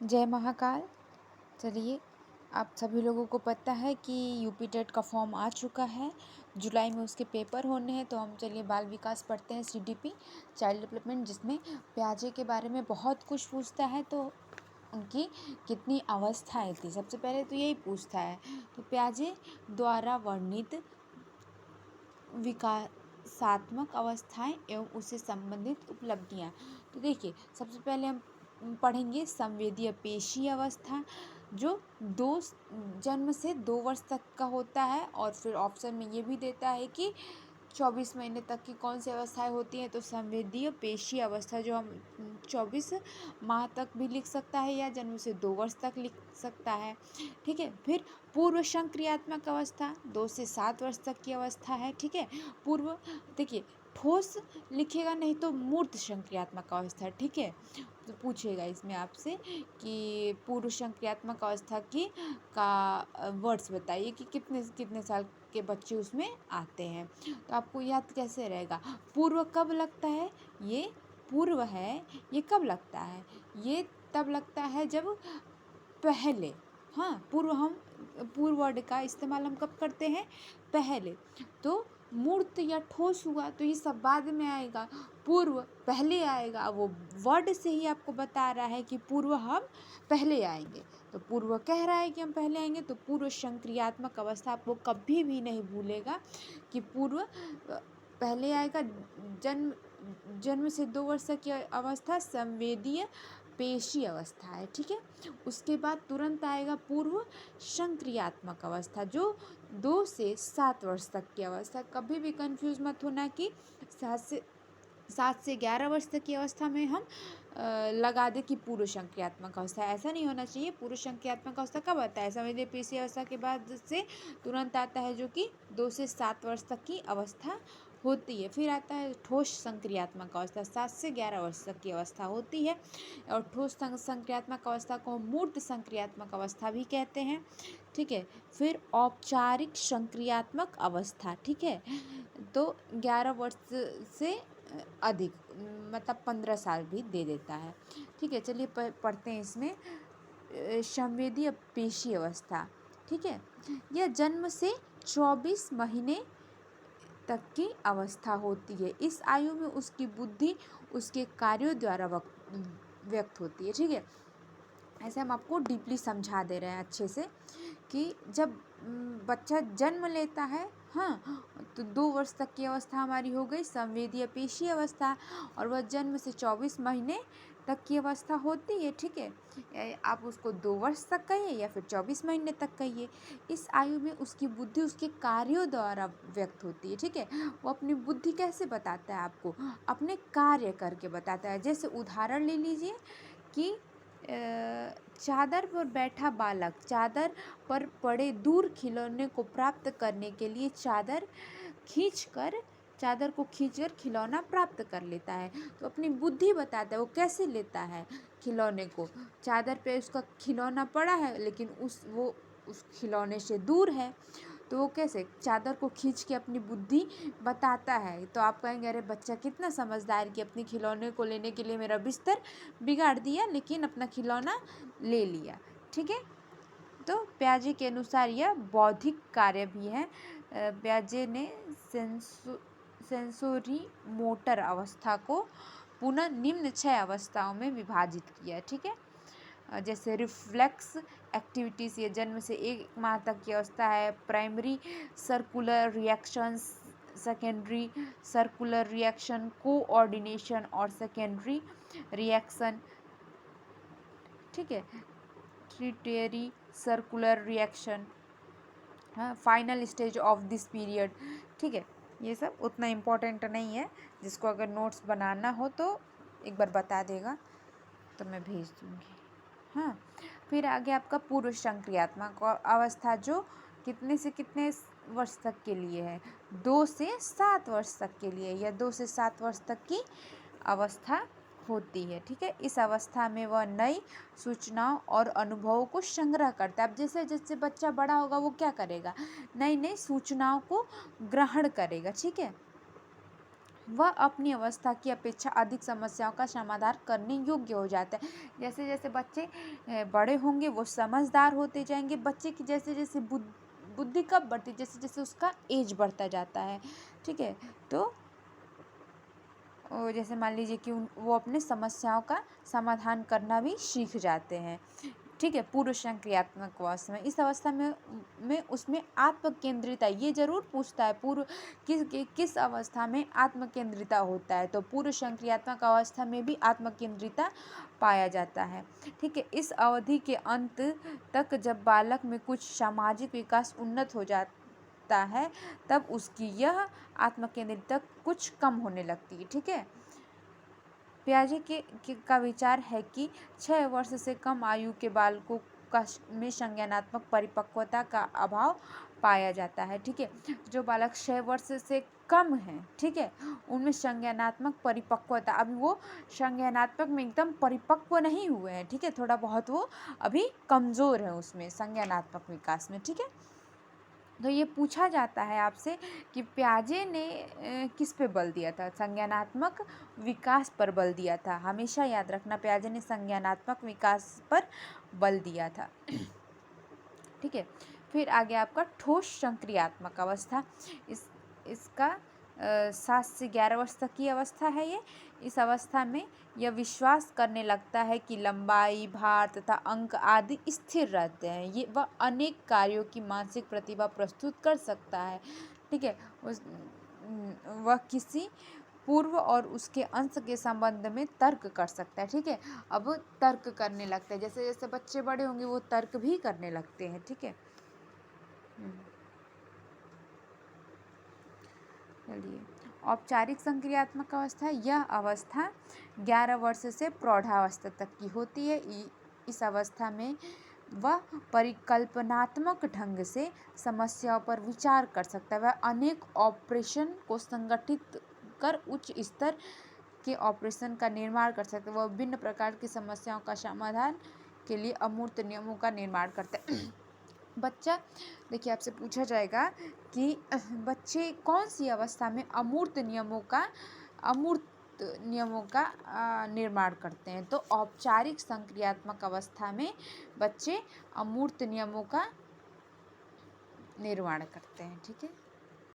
जय महाकाल। चलिए, आप सभी लोगों को पता है कि यूपी टेट का फॉर्म आ चुका है। जुलाई में उसके पेपर होने हैं, तो हम चलिए बाल विकास पढ़ते हैं, सीडीपी चाइल्ड डेवलपमेंट, जिसमें प्याजे के बारे में बहुत कुछ पूछता है। तो उनकी कितनी अवस्थाएं थी, सबसे पहले तो यही पूछता है। तो प्याजे द्वारा वर्णित विकासात्मक अवस्थाएं एवं उससे संबंधित उपलब्धियां। तो देखिए, सबसे पहले हम पढ़ेंगे संवेदीय पेशी अवस्था, जो जन्म से 2 वर्ष तक का होता है। और फिर ऑप्शन में ये भी देता है कि 24 महीने तक की कौन सी अवस्थाएं होती हैं। तो संवेदीय पेशी अवस्था, जो हम 24 माह तक भी लिख सकता है या जन्म से 2 वर्ष तक लिख सकता है। ठीक है। फिर पूर्व संक्रियात्मक अवस्था 2 से 7 वर्ष तक की अवस्था है। ठीक है। पूर्व, देखिए, ठोस लिखेगा नहीं तो मूर्त संक्रियात्मक अवस्था। ठीक है। तो पूछेगा इसमें आपसे कि पूर्व संक्रियात्मक अवस्था की का वर्ड्स बताइए कि कितने कितने साल के बच्चे उसमें आते हैं। तो आपको याद कैसे रहेगा? पूर्व कब लगता है? ये पूर्व है, ये कब लगता है? ये तब लगता है जब पहले, हाँ, पूर्व वर्ड का इस्तेमाल हम कब करते हैं? पहले। तो मूर्त या ठोस हुआ तो ये सब बाद में आएगा, पूर्व पहले आएगा। वो वर्ड से ही आपको बता रहा है कि पूर्व हम पहले आएंगे। तो पूर्व कह रहा है कि हम पहले आएंगे, तो पूर्व संक्रियात्मक अवस्था आपको कभी भी नहीं भूलेगा कि पूर्व पहले आएगा। जन्म जन्म से 2 वर्ष तक की अवस्था संवेदीय पेशी अवस्था है। ठीक है। उसके बाद तुरंत आएगा पूर्व संक्रियात्मक अवस्था, जो 2 से 7 वर्ष तक की अवस्था। कभी भी कंफ्यूज मत होना कि 7 से 11 वर्ष तक की अवस्था में हम लगा दे कि पूर्व संक्रियात्मक अवस्था। ऐसा नहीं होना चाहिए। पूर्व संक्रियात्मक अवस्था कब आता है? संवेदीय पेशी अवस्था के बाद से तुरंत आता है, जो कि 2 से 7 वर्ष तक की अवस्था होती है। फिर आता है ठोस संक्रियात्मक अवस्था, 7 से 11 वर्ष तक की अवस्था होती है। और ठोस संक्रियात्मक अवस्था को मूर्त संक्रियात्मक अवस्था भी कहते हैं। ठीक है। फिर औपचारिक संक्रियात्मक अवस्था। ठीक है। तो 11 वर्ष से अधिक, मतलब 15 साल भी दे देता है। ठीक है। चलिए पढ़ते हैं इसमें संवेदीय पेशी अवस्था। ठीक है। यह जन्म से 24 महीने तक की अवस्था होती है। इस आयु में उसकी बुद्धि उसके कार्यों द्वारा व्यक्त होती है। ठीक है। ऐसे हम आपको डीपली समझा दे रहे हैं अच्छे से कि जब बच्चा जन्म लेता है, हाँ, तो 2 वर्ष तक की अवस्था हमारी हो गई संवेदीय पेशी अवस्था। और वह जन्म से 24 महीने तक की अवस्था होती है। ठीक है। आप उसको 2 वर्ष तक कहिए या फिर 24 महीने तक कहिए। इस आयु में उसकी बुद्धि उसके कार्यों द्वारा व्यक्त होती है। ठीक है। वो अपनी बुद्धि कैसे बताता है आपको? अपने कार्य करके बताता है। जैसे उदाहरण ले लीजिए कि चादर पर बैठा बालक चादर पर पड़े दूर खिलौने को प्राप्त करने के लिए चादर को खींचकर खिलौना प्राप्त कर लेता है। तो अपनी बुद्धि बताता है वो कैसे लेता है खिलौने को। चादर पे उसका खिलौना पड़ा है, लेकिन वो उस खिलौने से दूर है, तो वो कैसे चादर को खींच के अपनी बुद्धि बताता है। तो आप कहेंगे अरे बच्चा कितना समझदार कि अपने खिलौने को लेने के लिए मेरा बिस्तर बिगाड़ दिया, लेकिन अपना खिलौना ले लिया। ठीक है। तो प्याजे के अनुसार यह बौद्धिक कार्य भी है। प्याजे ने सेंसोरी मोटर अवस्था को पुनः निम्न 6 अवस्थाओं में विभाजित किया। ठीक है। जैसे रिफ्लेक्स एक्टिविटीज़, ये जन्म से 1 माह तक की अवस्था है। Primary circular reactions, secondary circular reaction, coordination और सेकेंडरी रिएक्शन। ठीक है। ट्रिटेरी सर्कुलर रिएक्शन, हाँ, final stage of this period. ठीक है। ये सब उतना इम्पोर्टेंट नहीं है, जिसको अगर नोट्स बनाना हो तो एक बार बता देगा तो मैं भेज दूँगी। हाँ। फिर आगे आपका पूर्व संक्रियात्मक अवस्था, जो कितने से कितने वर्ष तक के लिए है? 2 से 7 वर्ष तक के लिए, या 2 से 7 वर्ष तक की अवस्था होती है। ठीक है। इस अवस्था में वह नई सूचनाओं और अनुभवों को संग्रह करता है। अब जैसे जैसे बच्चा बड़ा होगा वो क्या करेगा? नई नई सूचनाओं को ग्रहण करेगा। ठीक है। वह अपनी अवस्था की अपेक्षा अधिक समस्याओं का समाधान करने योग्य हो जाता है। जैसे जैसे बच्चे बड़े होंगे वो समझदार होते जाएंगे। बच्चे की जैसे जैसे बुद्धि कब बढ़ती, जैसे जैसे उसका एज बढ़ता जाता है। ठीक है, तो जैसे मान लीजिए कि वो अपने समस्याओं का समाधान करना भी सीख जाते हैं। ठीक है, पूर्व संक्रियात्मक अवस्था में, इस अवस्था में उसमें आत्म केंद्रिता, ये जरूर पूछता है पूर्व किस अवस्था में आत्म केंद्रिता होता है, तो पूर्व संक्रियात्मक अवस्था में भी आत्म केंद्रिता पाया जाता है। ठीक है, इस अवधि के अंत तक जब बालक में कुछ सामाजिक विकास उन्नत हो जाता है तब उसकी यह आत्म केंद्रिता कुछ कम होने लगती है। ठीक है, पियाजे का विचार है कि 6 वर्ष से कम आयु के बालकों में संज्ञानात्मक परिपक्वता का अभाव पाया जाता है। ठीक है, जो बालक 6 वर्ष से कम है, ठीक है, उनमें संज्ञानात्मक परिपक्वता, अभी वो संज्ञानात्मक में एकदम परिपक्व नहीं हुए हैं। ठीक है, थोड़ा बहुत वो अभी कमज़ोर है उसमें संज्ञानात्मक विकास में। ठीक है, तो ये पूछा जाता है आपसे कि पियाजे ने किस पे बल दिया था, संज्ञानात्मक विकास पर बल दिया था। हमेशा याद रखना, पियाजे ने संज्ञानात्मक विकास पर बल दिया था। ठीक है, फिर आगे आपका ठोस संक्रियात्मक अवस्था, इसका 7 से 11 वर्ष तक की अवस्था है ये। इस अवस्था में यह विश्वास करने लगता है कि लंबाई, भार तथा अंक आदि स्थिर रहते हैं। ये वह अनेक कार्यों की मानसिक प्रतिभा प्रस्तुत कर सकता है। ठीक है, वह किसी पूर्व और उसके अंश के संबंध में तर्क कर सकता है। ठीक है, अब तर्क करने लगता है, जैसे जैसे बच्चे बड़े होंगे वो तर्क भी करने लगते हैं। ठीक है, चलिए, औपचारिक संक्रियात्मक अवस्था, यह अवस्था 11 वर्ष से प्रौढ़ावस्था तक की होती है। इस अवस्था में वह परिकल्पनात्मक ढंग से समस्याओं पर विचार कर सकता है। वह अनेक ऑपरेशन को संगठित कर उच्च स्तर के ऑपरेशन का निर्माण कर सकते हैं। वह विभिन्न प्रकार की समस्याओं का समाधान के लिए अमूर्त नियमों का निर्माण करते हैं। बच्चा, देखिए आपसे पूछा जाएगा कि बच्चे कौन सी अवस्था में अमूर्त नियमों का निर्माण करते हैं, तो औपचारिक संक्रियात्मक अवस्था में बच्चे अमूर्त नियमों का निर्माण करते हैं। ठीक है।